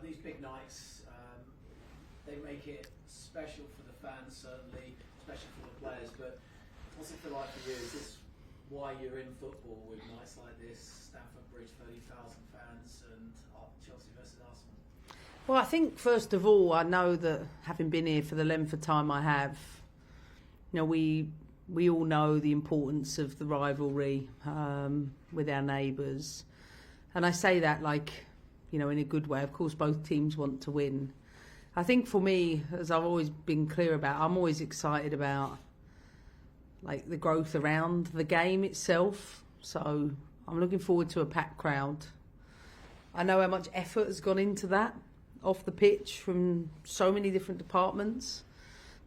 these big nights, they make it special for the fans, certainly, special for the players, but what's it feel like for you? Is this why you're in football with nights like this, Stamford Bridge, 30,000 fans, and Chelsea versus Arsenal? Well, I think first of all, I know that having been here for the length of time I have, we all know the importance of the rivalry with our neighbours, and I say that in a good way. Of course, both teams want to win. I think for me, as I've always been clear about, I'm always excited about the growth around the game itself. So I'm looking forward to a packed crowd. I know how much effort has gone into that off the pitch from so many different departments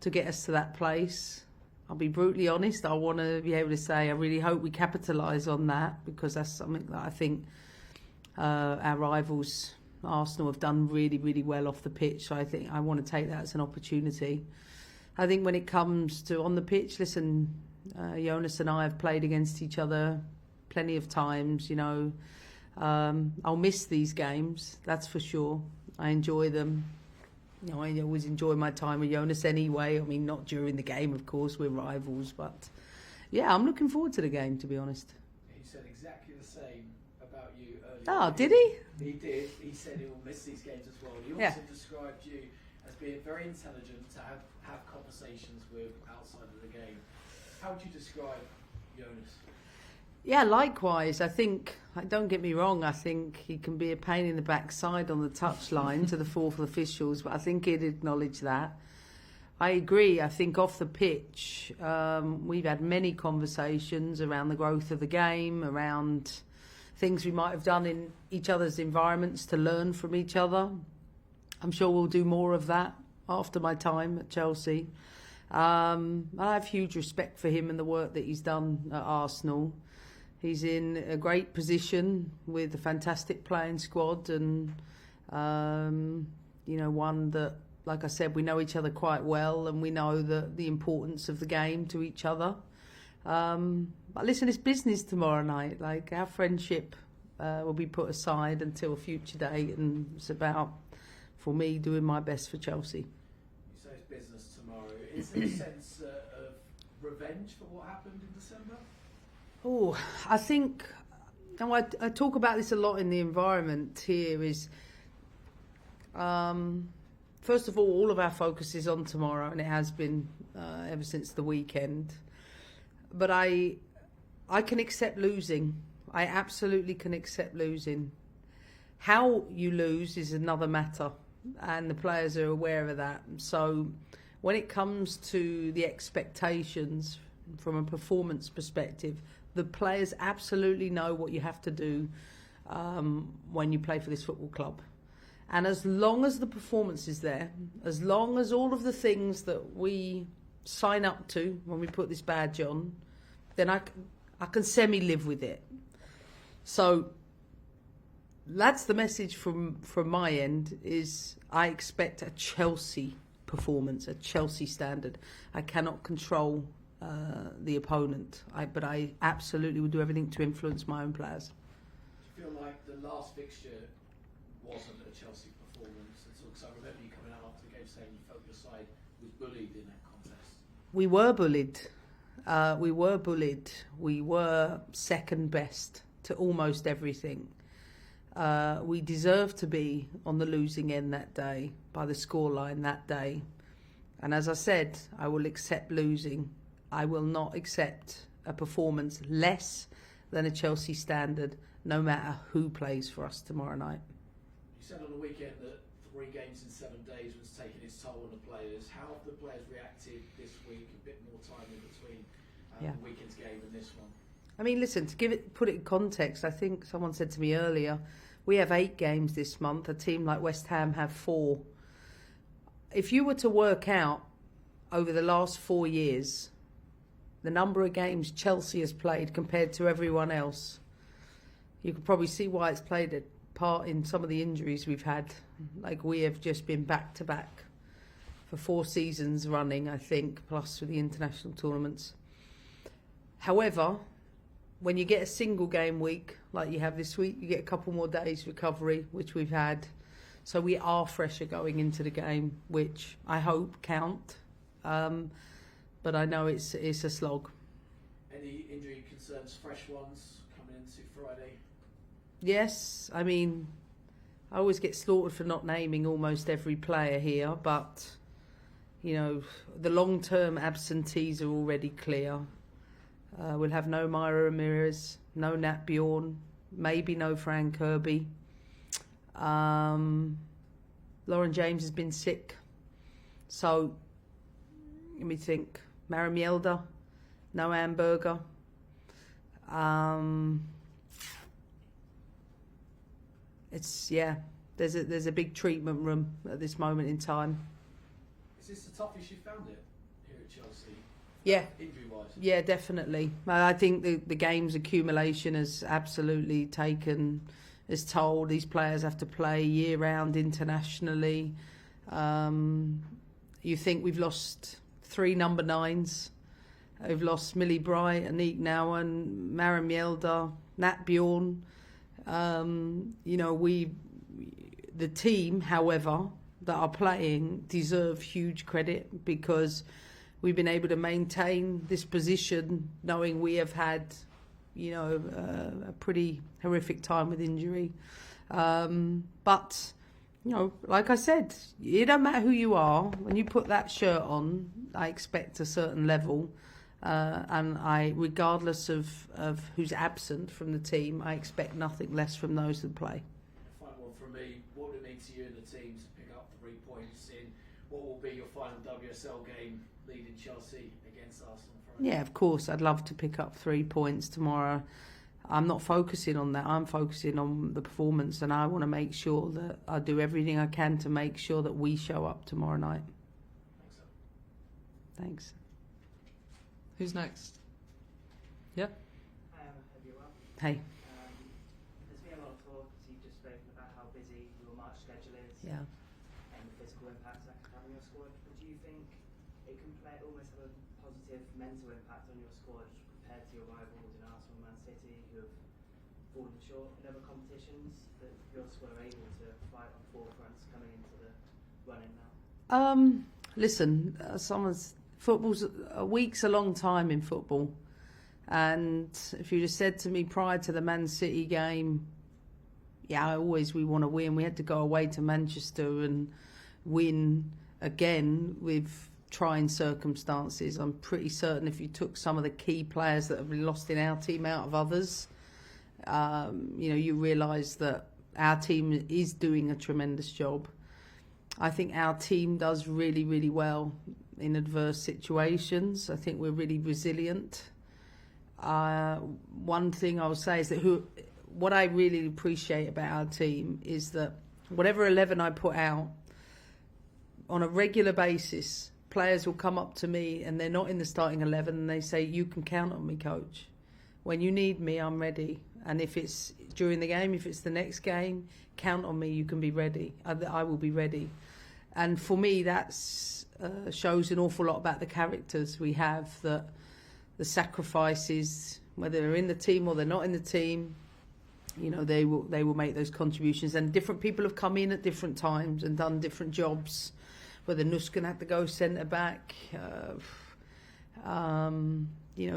to get us to that place. I'll be brutally honest, I want to be able to say I really hope we capitalise on that, because that's something that I think our rivals Arsenal have done really, really well off the pitch. So I think I want to take that as an opportunity. I think when it comes to on the pitch, listen, Jonas and I have played against each other plenty of times. I'll miss these games, that's for sure. I enjoy them. I always enjoy my time with Jonas anyway. I mean, not during the game, of course, we're rivals, but yeah, I'm looking forward to the game, to be honest. He said exactly the same about you earlier. Oh, did he? He did. He said he will miss these games as well. He also described you as being very intelligent to have conversations with outside of the game. How would you describe Jonas? Yeah, likewise. I think, don't get me wrong, I think he can be a pain in the backside on the touchline to the fourth officials, but I think he'd acknowledge that. I agree. I think off the pitch, we've had many conversations around the growth of the game, around things we might have done in each other's environments to learn from each other. I'm sure we'll do more of that after my time at Chelsea. I have huge respect for him and the work that he's done at Arsenal. He's in a great position with a fantastic playing squad, and one that, like I said, we know each other quite well, and we know the importance of the game to each other. But listen, it's business tomorrow night. Our friendship will be put aside until a future date, and it's about, for me, doing my best for Chelsea. You say it's business tomorrow. Is there a sense of revenge for what happened in December? Oh, I think, I talk about this a lot in the environment here, is first of all of our focus is on tomorrow, and it has been ever since the weekend. But I can accept losing. I absolutely can accept losing. How you lose is another matter, and the players are aware of that. So when it comes to the expectations from a performance perspective, the players absolutely know what you have to do when you play for this football club. And as long as the performance is there, as long as all of the things that we sign up to when we put this badge on, then I can semi-live with it. So that's the message from my end, is I expect a Chelsea performance, a Chelsea standard. I cannot control the opponent, but I absolutely would do everything to influence my own players. Do you feel like the last fixture wasn't a Chelsea performance at all? Because I remember you coming out after the game saying you felt your side was bullied in that contest. We were bullied. We were second best to almost everything. We deserved to be on the losing end that day by the scoreline that day. And as I said, I will accept losing. I will not accept a performance less than a Chelsea standard, no matter who plays for us tomorrow night. You said on the weekend that 3 games in 7 days was taking its toll on the players. How have the players reacted this week? A bit more time in between the weekend's game and this one. I mean, listen, put it in context, I think someone said to me earlier, we have 8 games this month. A team like West Ham have 4. If you were to work out over the last 4 years the number of games Chelsea has played compared to everyone else, you could probably see why it's played a part in some of the injuries we've had. We have just been back to back for 4 seasons running, I think, plus with the international tournaments. However, when you get a single game week like you have this week, you get a couple more days recovery, which we've had. So we are fresher going into the game, which I hope count. But I know it's a slog. Any injury concerns, fresh ones, coming into Friday? Yes, I mean, I always get slaughtered for not naming almost every player here, but, you know, the long-term absentees are already clear. We'll have no Myra Ramirez, no Nat Bjorn, maybe no Fran Kirby. Lauren James has been sick. So, let me think. Mara Mjelder, no Amberger. There's a big treatment room at this moment in time. Is this the toughest you found it here at Chelsea? Yeah. Injury-wise? Yeah, definitely. I think the game's accumulation has absolutely taken its toll. These players have to play year-round internationally. You think we've lost 3 number 9s. We've lost Millie Bright, Anique Nouwen, Mara Mjelder, Nat Bjorn. The team, however, that are playing deserve huge credit because we've been able to maintain this position knowing we have had, a pretty horrific time with injury. But, like I said, it don't matter who you are. When you put that shirt on, I expect a certain level. And regardless of who's absent from the team, I expect nothing less from those that play. Final one from me. What would it mean to you and the team to pick up 3 points in what will be your final WSL game leading Chelsea against Arsenal Friday? Yeah, of course. I'd love to pick up 3 points tomorrow. I'm not focusing on that. I'm focusing on the performance, and I want to make sure that I do everything I can to make sure that we show up tomorrow night. Thanks. Who's next? Yeah. Hi, Emma. Hope you're well. Hey. There's been a lot of talk, as you've just spoken about how busy your March schedule is Yeah. and the physical impacts that can have on your squad. But do you think it can almost have a positive mental impact on your squad compared to your rivals in Arsenal and Man City who have fallen short in other competitions, that your squad are able to fight on 4 fronts coming into the run-in now? Listen, a week's a long time in football, and if you just said to me prior to the Man City game, we want to win. We had to go away to Manchester and win again with trying circumstances. I'm pretty certain if you took some of the key players that have been lost in our team out of others, you realise that our team is doing a tremendous job. I think our team does really, really well in adverse situations. I think we're really resilient. One thing I will say is that what I really appreciate about our team is that whatever 11 I put out, on a regular basis, players will come up to me and they're not in the starting 11 and they say, "You can count on me, coach. When you need me, I'm ready. And if it's during the game, if it's the next game, count on me, you can be ready. I will be ready." And for me, that shows an awful lot about the characters we have, that the sacrifices, whether they're in the team or they're not in the team, they will make those contributions. And different people have come in at different times and done different jobs, whether Nuskan had to go centre-back,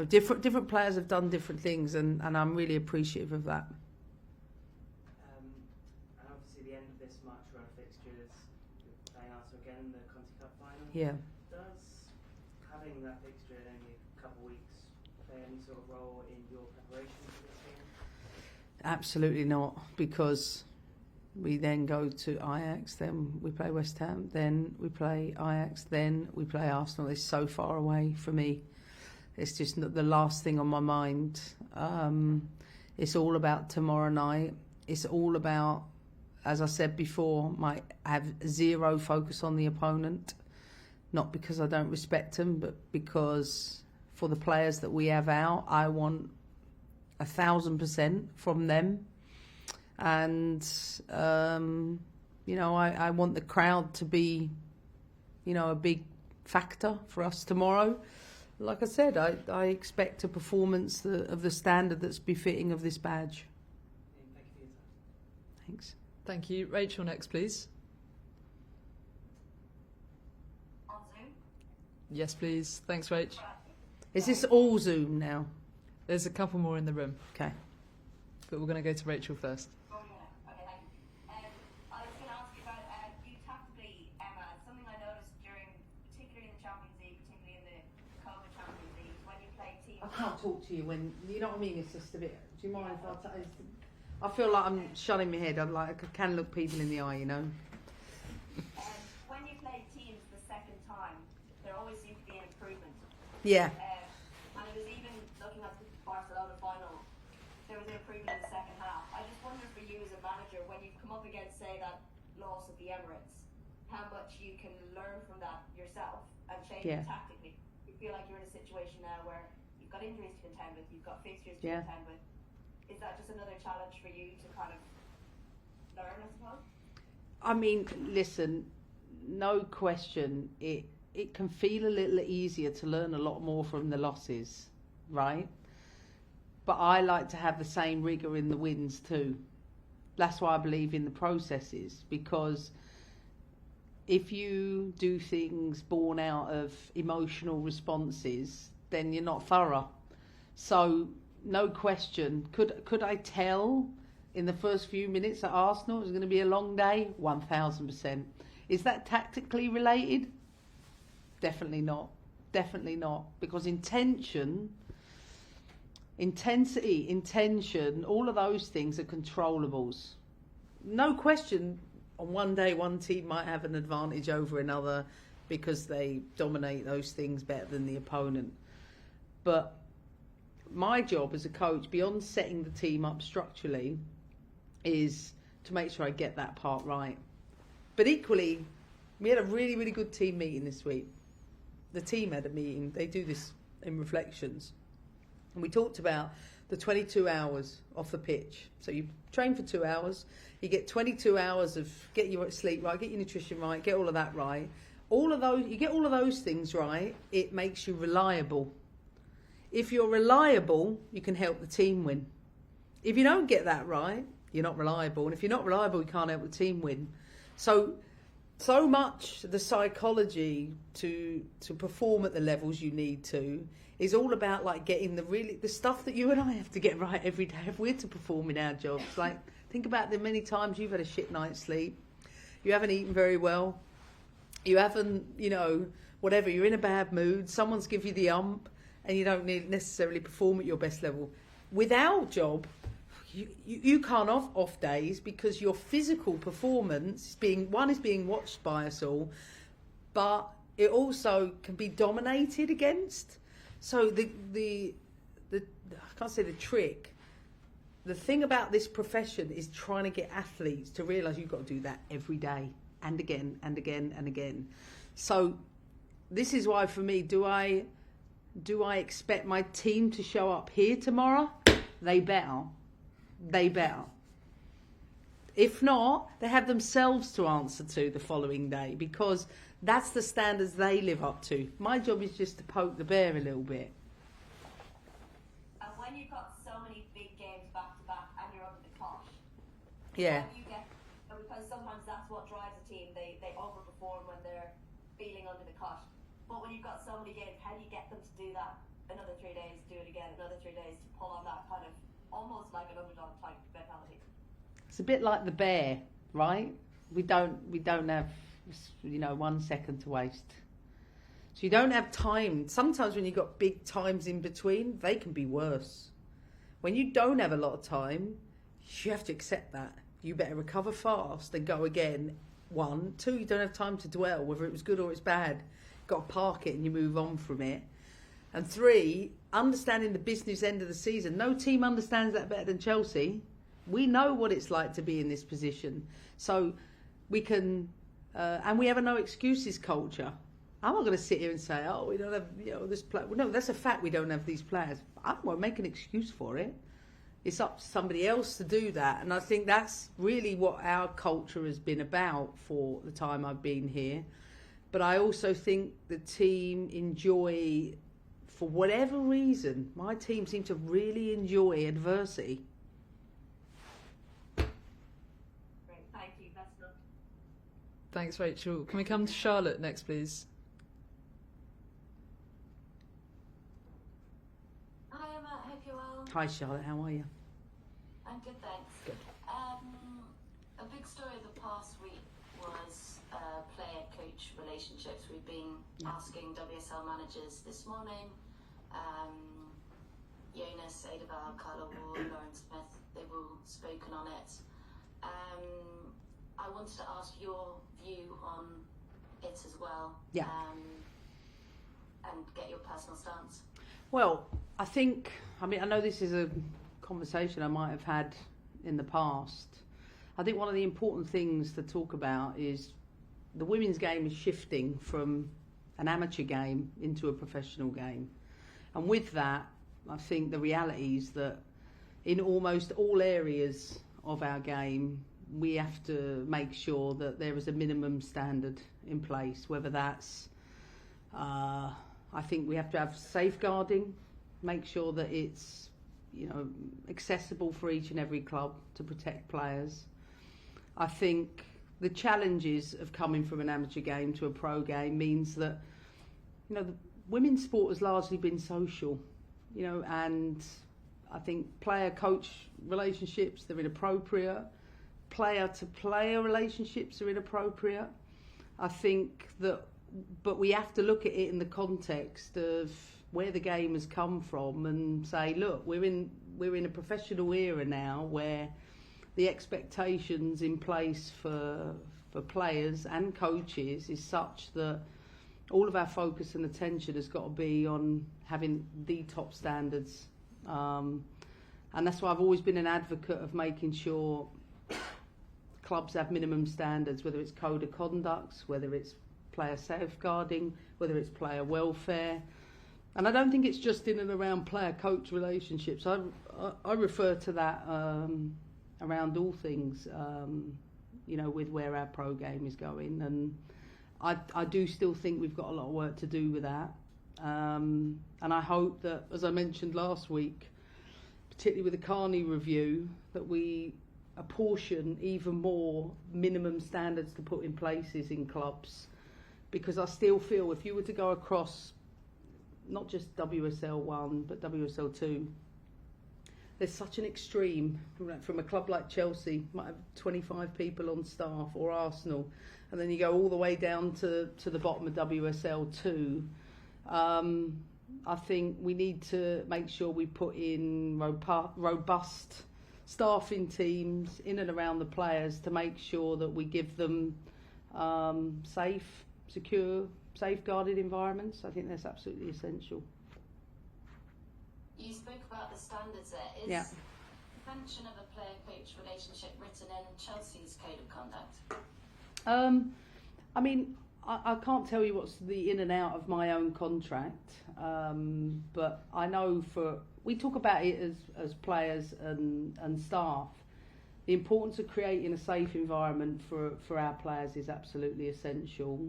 different players have done different things, and I'm really appreciative of that. And obviously the end of this March run of fixtures, you're playing Arsenal again in the Conti Cup final. Yeah. Does having that fixture in only a couple of weeks play any sort of role in your preparation for this game? Absolutely not, because we then go to Ajax, then we play West Ham, then we play Ajax, then we play Arsenal. It's so far away for me. It's just the last thing on my mind. It's all about tomorrow night. It's all about, as I said before, I have zero focus on the opponent. Not because I don't respect them, but because for the players that we have out, I want 1,000% from them. And, I want the crowd to be, a big factor for us tomorrow. Like I said, I expect a performance of the standard that's befitting of this badge. Thank you for your time. Thanks. Thank you. Rachel next, please. Yes, please. Thanks, Rach. Is this all Zoom now? There's a couple more in the room, Okay. but we're going to go to Rachel first. Oh, yeah. Okay, thank you. I was going to ask you about you tactically, Emma. Something I noticed particularly in the Champions League, particularly in the COVID Champions League, when you play teams. I can't talk to you when, you know what I mean? It's just a bit. Do you mind if I feel like I'm shutting my head. I'm like, I can look people in the eye, you know. When you play teams the second time, there always seems to be an improvement. Yeah. And it was even looking at the Barcelona final, there was an improvement in the second half. I just wonder for you as a manager, when you've come up against, say, that loss at the Emirates, how much you can learn from that yourself and change it tactically. You feel like you're in a situation now where you've got injuries to contend with, you've got fixtures to contend with. Is that just another challenge for you to kind of learn, I suppose? I mean, listen, no question, it can feel a little easier to learn a lot more from the losses, right? But I like to have the same rigour in the wins too. That's why I believe in the processes, because if you do things born out of emotional responses, then you're not thorough. So, no question, could I tell in the first few minutes at Arsenal it was going to be a long day? 1000%. Is that tactically related? Definitely not. Definitely not. Because intensity, intention, all of those things are controllables. No question, on one day one team might have an advantage over another because they dominate those things better than the opponent. But my job as a coach, beyond setting the team up structurally, is to make sure I get that part right. But equally, we had a really, really good team meeting this week. The team had a meeting. They do this in reflections. And we talked about the 22 hours off the pitch. So you train for 2 hours. You get 22 hours of get your sleep right, get your nutrition right, get all of that right. You get all of those things right, it makes you reliable. If you're reliable, you can help the team win. If you don't get that right, you're not reliable. And if you're not reliable, you can't help the team win. So much the psychology to perform at the levels you need to is all about like getting the stuff that you and I have to get right every day if we're to perform in our jobs. Like, think about the many times you've had a shit night's sleep, you haven't eaten very well, you haven't, whatever, you're in a bad mood, someone's give you the ump, and you don't necessarily perform at your best level. With our job, you can't off days because your physical performance is being watched by us all, but it also can be dominated against. So the I can't say the trick. The thing about this profession is trying to get athletes to realise you've got to do that every day and again and again and again. So this is why for me, do I expect my team to show up here tomorrow? They better. If not, they have themselves to answer to the following day, because that's the standards they live up to. My job is just to poke the bear a little bit. And when you've got so many big games back to back and you're under the cosh, because sometimes that's what drives a team, they overperform when they're feeling under the cosh. But when you've got so many games, how do you get them to do that? Another 3 days, do it again, another 3 days to pull on that kind of almost like an underdog type mentality. It's a bit like the bear, right? We don't have 1 second to waste. So you don't have time. Sometimes when you've got big times in between, they can be worse. When you don't have a lot of time, you have to accept that. You better recover fast and go again. 1, 2, you don't have time to dwell whether it was good or it's bad. You've got to park it and you move on from it. And 3, understanding the business end of the season. No team understands that better than Chelsea. We know what it's like to be in this position. So we can, and we have a no excuses culture. I'm not going to sit here and say, oh, we don't have this player. Well, no, that's a fact, we don't have these players. I won't make an excuse for it. It's up to somebody else to do that. And I think that's really what our culture has been about for the time I've been here. But I also think the team enjoy, for whatever reason, my team seem to really enjoy adversity. Great, thank you. That's enough. Thanks, Rachel. Can we come to Charlotte next, please? Hi Charlotte, how are you? I'm good, thanks. Good. A big story of the past week was player-coach relationships. We've been asking WSL managers this morning, Jonas, Edeval, Carla Ward, Lauren Smith, they've all spoken on it. I wanted to ask your view on it as well, and get your personal stance. Well, I know this is a conversation I might have had in the past. I think one of the important things to talk about is the women's game is shifting from an amateur game into a professional game. And with that, I think the reality is that in almost all areas of our game, we have to make sure that there is a minimum standard in place, whether that's, I think we have to have safeguarding, make sure that it's, accessible for each and every club to protect players. I think the challenges of coming from an amateur game to a pro game means that, the women's sport has largely been social, and I think player-coach relationships, they're inappropriate. Player-to-player relationships are inappropriate. I think that, but we have to look at it in the context of where the game has come from and say, look, we're in a professional era now where the expectations in place for players and coaches is such that all of our focus and attention has got to be on having the top standards. And that's why I've always been an advocate of making sure clubs have minimum standards, whether it's code of conduct, whether it's player safeguarding, whether it's player welfare. And I don't think it's just in and around player-coach relationships. I refer to that around all things, with where our pro game is going. And I do still think we've got a lot of work to do with that. And I hope that, as I mentioned last week, particularly with the Carney review, that we apportion even more minimum standards to put in places in clubs. Because I still feel if you were to go across not just WSL 1 but WSL 2, there's such an extreme from a club like Chelsea, might have 25 people on staff, or Arsenal, and then you go all the way down to the bottom of WSL 2. I think we need to make sure we put in robust staffing teams in and around the players to make sure that we give them safe, secure, safeguarded environments. I think that's absolutely essential. You spoke about the standards there. Is mention of a player-coach relationship written in Chelsea's code of conduct? I can't tell you what's the in and out of my own contract, but I know we talk about it as players and staff. The importance of creating a safe environment for our players is absolutely essential.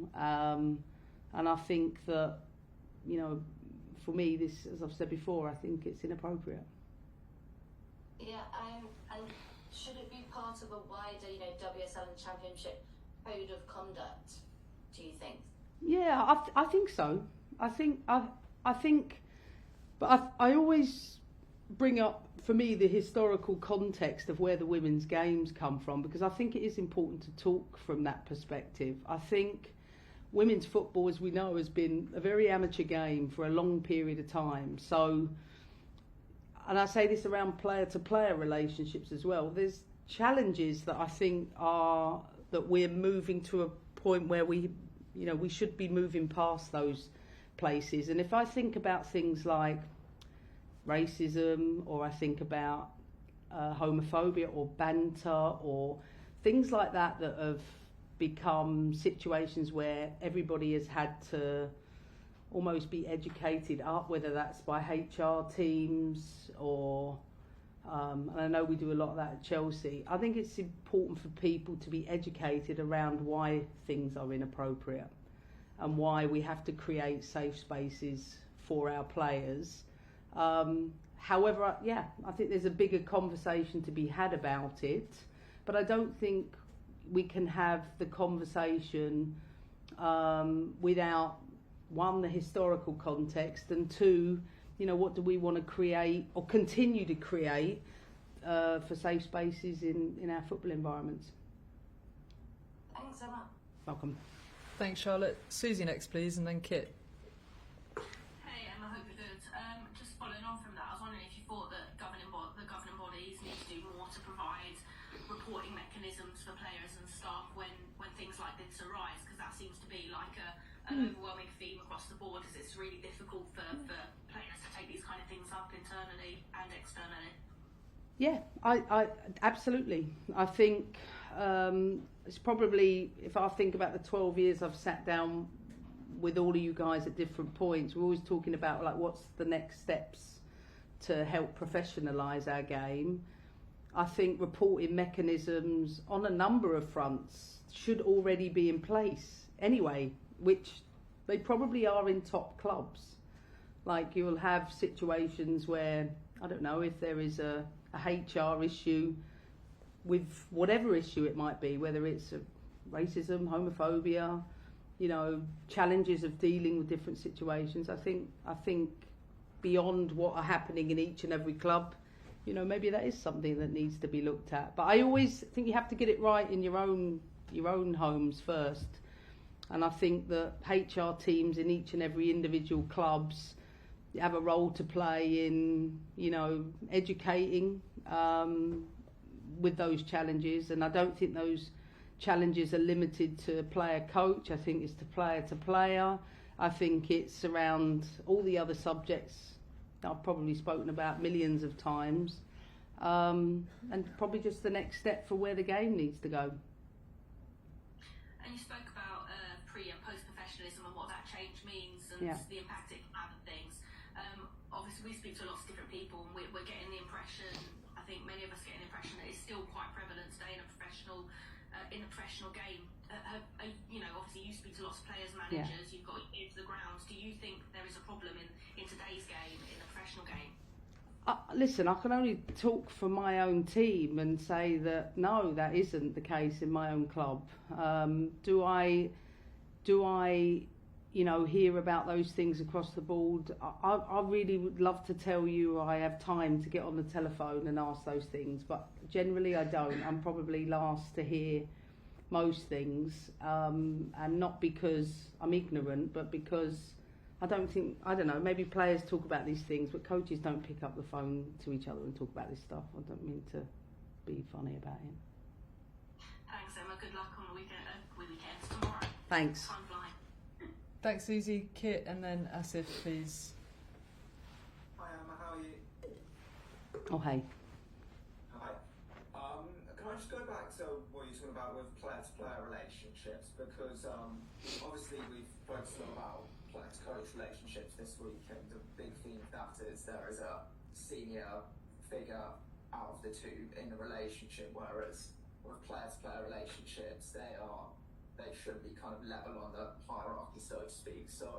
And I think that, for me, this, as I've said before, I think it's inappropriate. Yeah, and should it be part of a wider, WSL and Championship code of conduct, do you think? Yeah, I think so. I think, but I always bring up, for me, the historical context of where the women's games come from, because I think it is important to talk from that perspective. I think women's football, as we know, has been a very amateur game for a long period of time. So, and I say this around player-to-player relationships as well, there's challenges that I think are that we're moving to a point where we should be moving past those places. And if I think about things like racism, or I think about homophobia or banter or things like that have become situations where everybody has had to almost be educated up, whether that's by HR teams or and I know we do a lot of that at Chelsea. I think it's important for people to be educated around why things are inappropriate and why we have to create safe spaces for our players. However, I think there's a bigger conversation to be had about it, but I don't think we can have the conversation without, one, the historical context, and two, what do we want to create or continue to create for safe spaces in our football environments. Thanks, Emma. Welcome. Thanks, Charlotte. Susie next, please, and then Kit. Hey, Emma, hope you're good. Just following on from that, I was wondering if you thought that the governing bodies need to do more to provide reporting mechanisms for players and staff when things like this arise, because that seems to be like an overwhelming theme across the board, as it's really difficult for players to take these kind of things up internally and externally. Yeah, I absolutely. I think it's probably, if I think about the 12 years I've sat down with all of you guys at different points, we're always talking about like what's the next steps to help professionalise our game. I think reporting mechanisms on a number of fronts should already be in place anyway, which they probably are in top clubs. Like you'll have situations where, I don't know, if there is a HR issue with whatever issue it might be, whether it's racism, homophobia, challenges of dealing with different situations. I think beyond what are happening in each and every club, maybe that is something that needs to be looked at. But I always think you have to get it right in your own homes first. And I think that HR teams in each and every individual clubs have a role to play in, educating with those challenges. And I don't think those challenges are limited to player coach. I think it's to player. I think it's around all the other subjects that I've probably spoken about millions of times. And probably just the next step for where the game needs to go. And you spoke about pre and post professionalism and what that change means and the impact it can have on things. Obviously, we speak to lots of different people, and we're getting the impression, I think many of us get an impression that it's still quite prevalent today in the professional game. Obviously you speak to lots of players, managers, you've got ear to the ground. Do you think there is a problem in today's game, in the professional game? Listen, I can only talk for my own team and say that no, that isn't the case in my own club. Do I hear about those things across the board? I really would love to tell you I have time to get on the telephone and ask those things, but generally I don't. I'm probably last to hear most things, and not because I'm ignorant, but because I don't know, maybe players talk about these things, but coaches don't pick up the phone to each other and talk about this stuff. I don't mean to be funny about it. Thanks, Emma. Good luck on the weekends tomorrow. Thanks. Time flying. Thanks, Susie. Kit, and then Asif, please. Hi Emma, how are you? Oh, hey. Hi. Can I just go back to what you're talking about with player-to-player relationships? Because obviously we've focused a lot about player-to-coach relationships this week, and the big theme of that is there is a senior figure out of the two in the relationship, whereas with player-to-player relationships, they should be kind of level on the hierarchy, so to speak. So,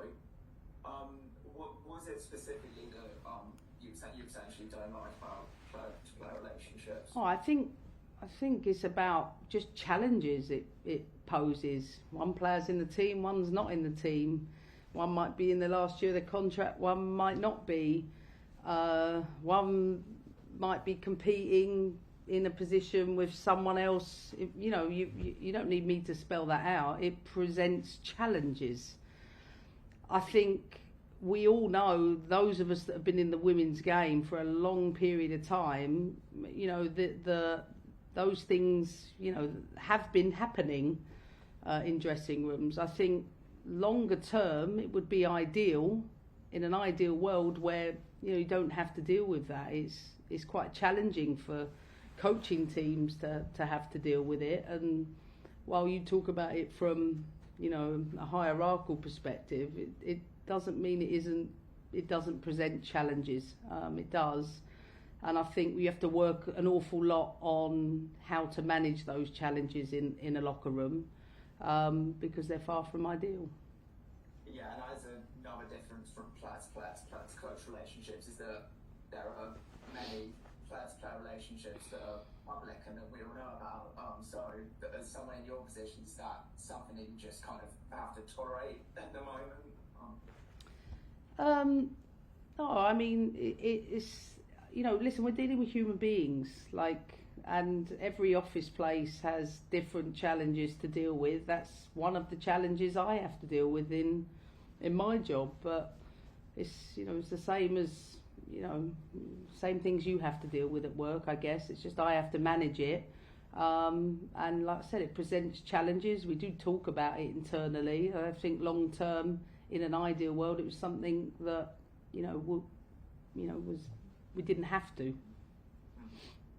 what was it specifically that you essentially don't like about player-to-player relationships? Oh, I think it's about just challenges it poses. One player's in the team, one's not in the team. One might be in the last year of the contract, one might not be. One might be competing in a position with someone else. You don't need me to spell that out. It presents challenges. I think we all know, those of us that have been in the women's game for a long period of time, those things, have been happening in dressing rooms. I think longer term, it would be ideal, in an ideal world where you don't have to deal with that. It's quite challenging for coaching teams to have to deal with it. And while you talk about it from a hierarchical perspective, it doesn't mean it doesn't present challenges. It does. And I think we have to work an awful lot on how to manage those challenges in a locker room, because they're far from ideal. Yeah, and as another difference from player-to-player to player-to-coach relationships is that there are many player-to-player relationships that are public and that we all know about. So as someone in your position, is that something that you just kind of have to tolerate at the moment? No, I mean, it's, you know, listen, we're dealing with human beings, and every office place has different challenges to deal with. That's one of the challenges I have to deal with in my job, but it's, you know, it's the same as, you know, same things you have to deal with at work, I guess. It's just I have to manage it. And like I said, it presents challenges. We do talk about it internally. I think long term, in an ideal world, it was something that, we didn't have to.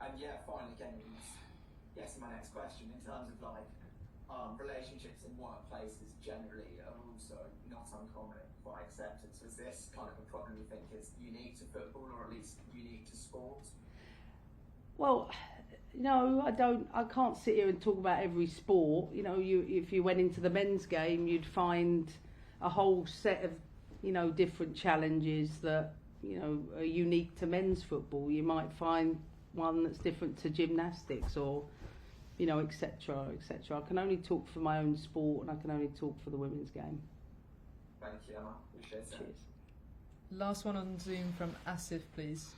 And yeah, finally getting to my next question, in terms of relationships in workplaces generally are also not uncommon by acceptance. Is this kind of a problem you think is unique to football, or at least unique to sport? Well, no, I can't sit here and talk about every sport. You know, if you went into the men's game, you'd find a whole set of, different challenges that, are unique to men's football. You might find one that's different to gymnastics, or, etc., etc. I can only talk for my own sport, and I can only talk for the women's game. Thank you, Emma. Appreciate it. Cheers. Last one on Zoom from Asif, please.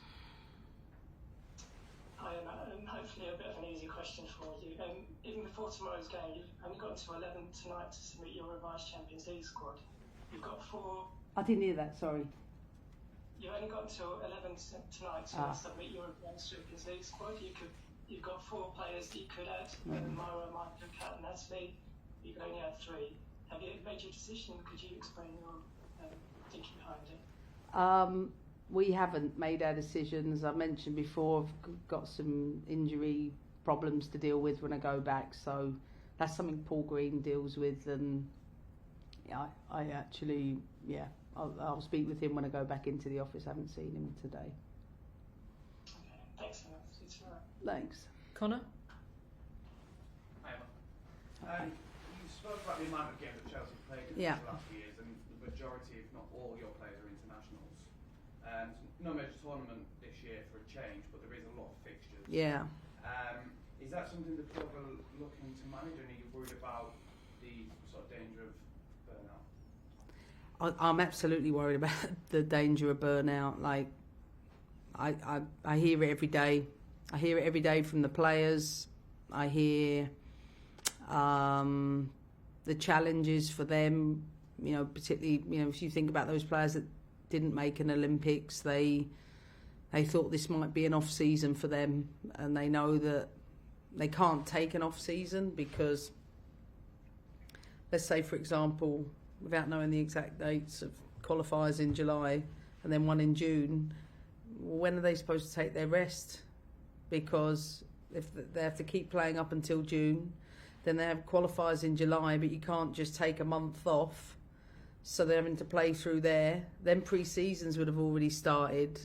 Hi, Emma. Hopefully a bit of an easy question for you. Even before tomorrow's game, you've only got to 11 tonight to submit your revised Champions League squad. You've got 4... I didn't hear that, sorry. You've only got until 11 tonight to submit your revised Champions League squad. You've got 4 players that you could add, Myra, Michael, Kat and Natalie. You can only add 3. Have you made your decision? Could you explain your thinking behind it? We haven't made our decisions. I mentioned before, I've got some injury problems to deal with when I go back, so that's something Paul Green deals with, and I actually, I'll speak with him when I go back into the office. I haven't seen him today. Okay, thanks so much. See you tomorrow. Thanks. Connor? Hi, Emma. You spoke about the amount of games that Chelsea played in the last few years, and the majority, if not all, your players are internationals. No major tournament this year for a change, but there is a lot of fixtures. Yeah. Is that something the club are looking to manage, and are you worried about the sort of danger of burnout? I'm absolutely worried about the danger of burnout. I hear it every day. I hear it every day from the players. I hear the challenges for them. Particularly, if you think about those players that didn't make an Olympics, they thought this might be an off season for them, and they know that they can't take an off season because, let's say for example, without knowing the exact dates of qualifiers in July and then one in June, when are they supposed to take their rest? Because if they have to keep playing up until June, then they have qualifiers in July, but you can't just take a month off. So they're having to play through there. Then pre-seasons would have already started.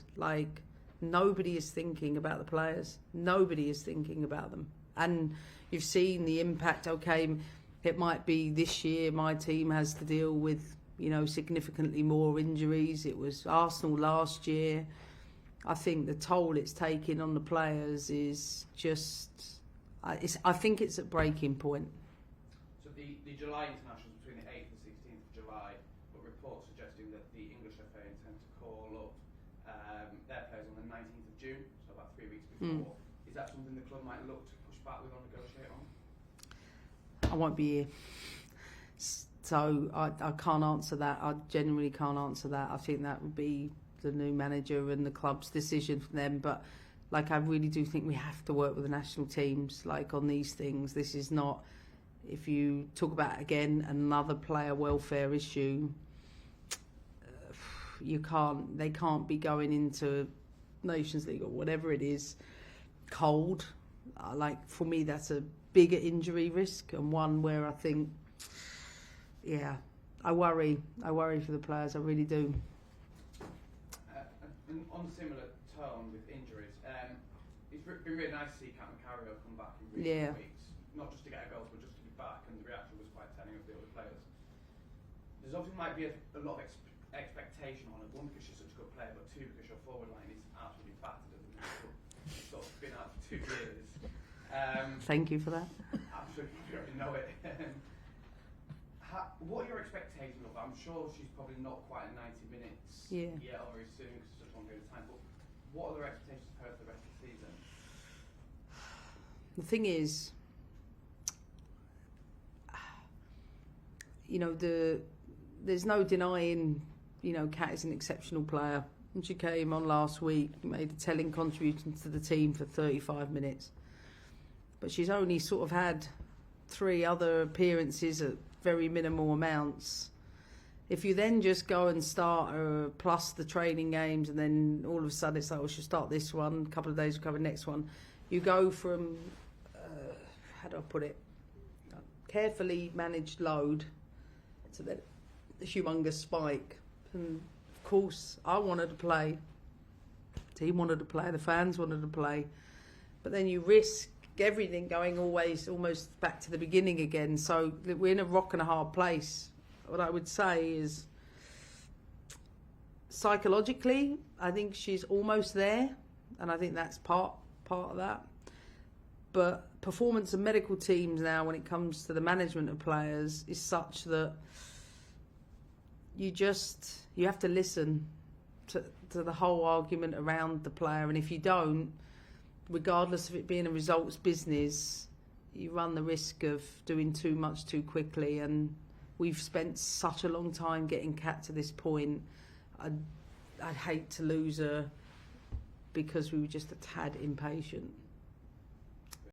Nobody is thinking about the players. Nobody is thinking about them. And you've seen the impact. Okay, it might be this year my team has to deal with, significantly more injuries. It was Arsenal last year. I think the toll it's taking on the players is just... I think it's at breaking point. So the July internationals between the 8th and 16th of July, but reports suggesting that the English FA intend to call up their players on the 19th of June, so about 3 weeks before. Is that something the club might look to push back with or negotiate on? I won't be here, so I can't answer that. I genuinely can't answer that. I think that would be the new manager and the club's decision for them, but I really do think we have to work with the national teams on these things. This is not, if you talk about again another player welfare issue, they can't be going into Nations League or whatever it is cold. For me, that's a bigger injury risk, and one where I think, I worry for the players. I really do. And on a similar tone with injuries, it's been really nice to see Captain Carrier come back in recent weeks, not just to get a goal, but just to be back, and the reaction was quite telling of the other players. There's obviously might be a lot of expectation on it, one because she's such a good player, but two because your forward line is absolutely battered and it's sort of been out for 2 years. Thank you for that. Absolutely, you already know it. What are your expectations of her? I'm sure she's probably not quite at 90 minutes yet, or very soon, because it's such a long period of time. But what are their expectations of her for the rest of the season? The thing is, you know, there's no denying, you know, Kat is an exceptional player. And she came on last week, made a telling contribution to the team for 35 minutes. But she's only sort of had 3 other appearances at very minimal amounts. If you then just go and start her plus the training games, and then all of a sudden it's like, oh, she'll start this one, a couple of days we'll cover the next one. You go from, how do I put it, carefully managed load to the humongous spike. And of course, I wanted to play, the team wanted to play, the fans wanted to play. But then you risk everything going always almost back to the beginning again. So we're in a rock and a hard place. What I would say is, psychologically, I think she's almost there, and I think that's part of that. But performance of medical teams now, when it comes to the management of players, is such that you have to listen to the whole argument around the player, and if you don't, regardless of it being a results business, you run the risk of doing too much too quickly. And we've spent such a long time getting Kat to this point. I'd hate to lose her because we were just a tad impatient.